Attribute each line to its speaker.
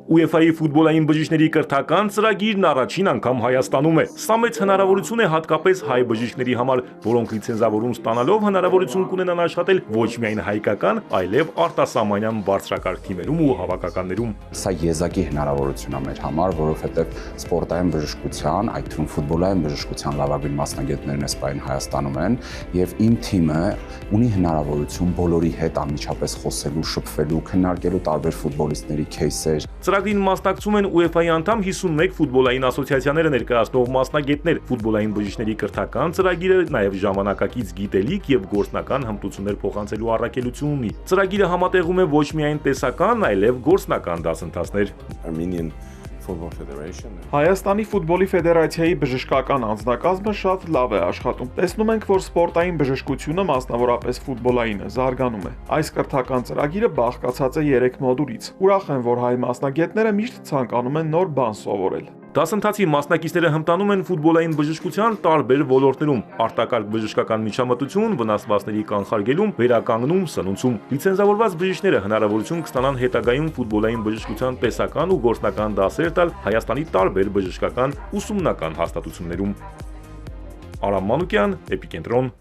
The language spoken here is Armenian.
Speaker 1: UEFA-ի ֆուտբոլային բժիշկների կրթական ծրագիրն առաջին անգամ Հայաստանում է։ Սա մեծ հնարավորություն է հատկապես հայ բժիշկների համար, որոնք լիցենզավորում ստանալով հնարավորություն կունենան աշխատել ոչ միայն հայկական, այլև արտասահմանյան բարձրակարգ թիմերում ու հավաքականներում։
Speaker 2: Սա եզակի հնարավորություն է մեր համար, որովհետև սպորտային բժշկության, այդ թվում ֆուտբոլային բժշկության լավագույն մասնագետներն այսպայն Հայաստանում են, եւ իմ թիմը ունի հնարավորություն բոլորի հետ անմիջապես խոսելու, շփվելու, քննարկելու տարբեր ֆուտբոլիստների кейսեր։
Speaker 1: Ծրագրին մասնակցում են UEFA-ի անդամ 51 ֆուտբոլային ասոցիացիաները ներկայացնող մասնագետներ։ Ֆուտբոլային բժիշկների կրթական ծրագիրը նաև ժամանակակից գիտելիք եւ գործնական հմտություններ փոխանցելու առաքելություն ունի։ Ծրագիրը համատեղում է ոչ միայն տեսական, այլև գործնական դասընթացներ։
Speaker 3: Հայաստանի ֆուտբոլի ֆեդերացիայի բժշկական անձնակազմը շատ լավ է աշխատում։ Տեսնում ենք, որ սպորտային բժշկությունը, մասնավորապես ֆուտբոլայինը, զարգանում է։ Այս կրթական ծրագիրը բաղկացած է 3 մոդուլից։ Ուրախ եմ, որ հայ մասնագետները միշտ ցանկանում են նոր բան սովորել։
Speaker 1: Դասընթացի մասնակիցները հմտանում են ֆուտբոլային բժշկության տարբեր ոլորտներում՝ արտակարգ բժշկական միջամտություն, վնասվածքների կանխարգելում, վերականգնում, սնուցում։ Լիցենզավորված բժիշկները հնարավորություն կստանան հետագայում ֆուտբոլային բժշկության տեսական ու գործնական դասեր տալ Հայաստանի տարբեր բժշկական ուսումնական հաստատություններում։ Արամ Մանուկյան, Էպիկենտրոն։